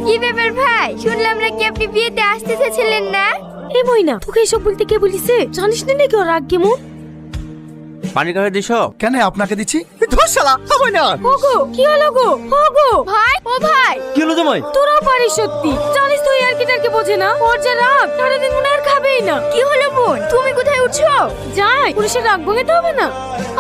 কি ব্যাপার ভাই, শুনলাম নাকি আপনি বিয়েতে আসতে চেয়েছিলেন না? এ মইনা, তোকে এসব বলতে কে বলিছে? জানিস না নাকি ওর রাগ কেমন? পানি কাছে দিছো? কেন আপনাকে দিচ্ছি? ধর শালা, খাবো না। ওগো কি হলো গো? ওগো ভাই, ও ভাই, কি হলো জামাই? তোরাও পারিস সত্যি। জানিস তুই আর কি টারকে বোঝে না, ওর যা রাগ সারাদিন মনে আর খাবেই না। কি হলো বোন, তুমি কোথায় উঠছো? যাই, পুলিশের রাগ ভাঙাতে হবে না।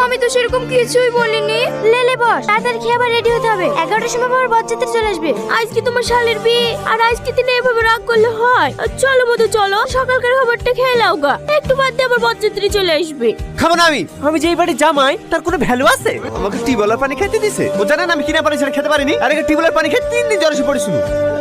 আমি তো সেরকম কিছুই বলিনি। লেলে বস, তাড়াতাড়ি খেয়ে আবার রেডি হতে হবে, 11টার সময় আবার বরযাত্রী চলে আসবে। আজকে তোমার শালের বিয়ে, আর আজকে দিনে এভাবে রাগ করলে হয়? চলো বধু চলো, সকালকার খাবারটা খেয়ে নাও গা, একটু বাদ দিয়ে আবার বরযাত্রী চলে আসবে। খাবো না আমি যেই বাড়ি জামাই তার কোনো ভ্যালু আছে? আমাকে টিউবওয়েলের পানি খেতে দিছে, ও জানেন আমি কিনা পানি ছেড়ে খেতে পারিনি। আর একটা টিউবওয়েলের পানি খেয়ে 3 দিন জ্বর এসে পড়েছিল।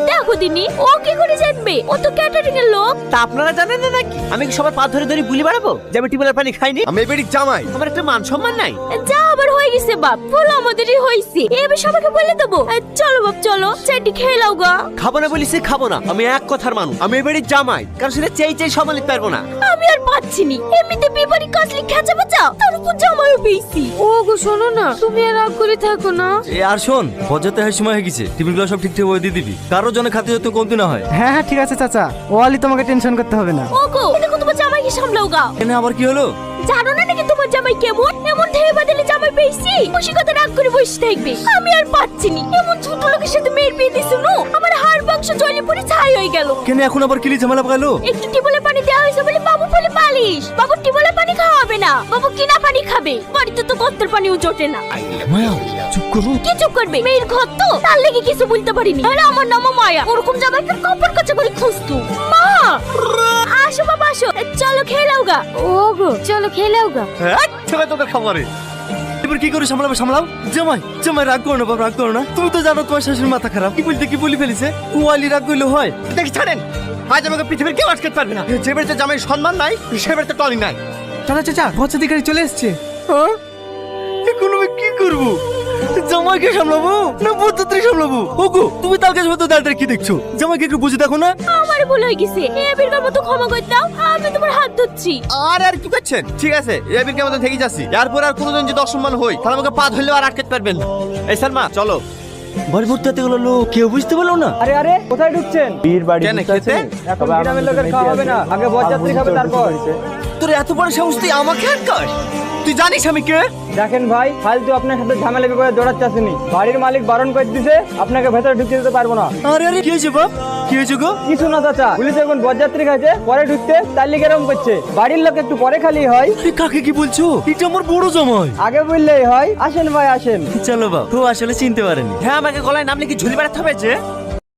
দেখো দিনি, ও কি করে জানবে? ও তো ক্যাটারিং এর লোক। তা আপনারা জানেন না নাকি আমি কি সবার পা ধরে ধরে বুলি বাড়াবো যে আমি টিউবওয়েলের পানি খাইনি? আমি এই বাড়ির জামাই, আমার একটা মান সম্মান নাই। যা আবার হয়ে গেছে বাপ, ফুল আমাদেরই হইছে, এবার সবাইকে বলে দেবো। চলো বাপ চলো, চাইটি খেয়ে নাও গা। খাবো না বলিছে খাবো না, আমি এক কথার মানুষ। আমি এই বাড়ির জামাই, কারণ সেটা চাই সমালিত পারবো না। আমি আর পাচ্ছি নি, এমনিতে বিবারি কাজলি খেঁচা বাঁচাও, তার উপর জামাইও পেয়েছি। ও গো শোনো না, তুমি আর রাগ করে থাকো না। এ আর শোন, বজাতে হয় সময় হয়ে গেছে, টিফিনগুলো সব ঠিকঠাক করে দিয়ে দিবি, কারোর জন্য খাতে যত কমতি না হয়। হ্যাঁ হ্যাঁ ঠিক আছে চাচা, ও আলি তোমাকে টেনশন করতে হবে না। ও গো, দেখো তোমার জামাইকে সামলাও গা। এনে আবার কি হলো? জানো না নাকি তোমার জামাই কেমন? এমন ঠেয়ে বাদলে জামাই পেয়েছি, খুশি কথা রাগ করে বসে থাকবে। আমি আর পাচ্ছি নি, এমন ছোট লোকের সাথে মেয়ের বিয়ে দিছো না, আমার হাড় মাংস জ্বলে পড়ে ছাই হয়ে গেল। কেন এখন আবার কিলি ঝামেলা পাকালো? একটু টিবলে পানি দেওয়া হয়েছে বলে বাবু বলে পালিশ। বাবু টিবলে পানি খাওয়া হবে না, বাবু কিনা পানি খাবে। বাড়িতে তো কত্তের পানিও জোটে না। মায়া চুপ করো। কি চুপ করবে? মেয়ের ঘর তো, তার লেগে কিছু বলতে পারিনি। আরে আমার নাম মায়া, ওরকম জামাইকে কপর কাছে করে খুঁজতো। মা আসো বাবা আসো, চলো খেয়ে নাও গা। ও গো চলো খেয়ে নাও গা। হ্যাঁ ছেলে তোকে খাবারে এবার কি করে সামলাবে সামলাও। জামাই জামাই রাগ করো না বাবা, রাগ করো না। তুমি তো জানো তোমার শাশুড়ির মাথা খারাপ, কি বলতে কি বলি ফেলেছে। ও আলি রাগ করলে হয়? দেখি ছাড়েন, আজ আমাকে পৃথিবীর কেউ আটকাতে পারবে না। যে বাড়িতে জামাই সম্মান নাই, সে বাড়িতে টলি নাই। চাচা চাচা, বরযাত্রী গাড়ি চলে এসছে। হ্যাঁ এখন আমি কি করবো? জামাইকে সামলাবো না বরযাত্রী সামলাবো? ওগো তুমি তার কাছে মতো দাঁড়িয়ে কি দেখছো? জামাইকে একটু বুঝে দেখো না। আমার ভুল হয়ে গেছে, এবিরকার মতো ক্ষমা করে দাও, আমি তোমার হাত ধরছি। আর কি করছেন? ঠিক আছে, এই বিলকে মতো থেকে যাচ্ছি। এরপর আর কোনোদিন যদি অসম্মান হই, তাহলে আমাকে পা ধরলেও আর আটকাতে পারবেন না। এই সালমা চলো। বাড়ি ভর্তি হাতে গুলো লোক, কেউ বুঝতে পারলো না। আরে আরে কোথায় ঢুকছেন? বীর বাড়ি কেন খেতে? এখন গ্রামের লোকের খাওয়া হবে না, আগে বরযাত্রী খাবে তারপর। তোর এত বড় সাহস, তুই আমাকে আটকাস? তুই জানিস আমি কে? দেখেন ভাই, ফালতু আপনার সাথে ঝামেলা করে দৌড়াচ্ছে আসেনি। বাড়ির মালিক বারণ করে দিছে, আপনাকে ভেতরে ঢুকতে দিতে পারবো না। আরে আরে কি হয়েছে বাপ, কি হয়েছে গো? কিছু না চাচা, পুলিশ এখন বরযাত্রী খাইছে, পরে ঢুকতে তার লিগে এরকম করছে। বাড়ির লোক একটু পরে খালি হয়। তুই কাকে কি বলছো? এটা আমার বড় জামাই। আগে বললেই হয়। আসেন ভাই আসেন। চলো বাপ, ও আসলে চিনতে পারেনি। হ্যাঁ, আমাকে গলায় নাম লিখে ঝুলি বেড়াতে হবে যে।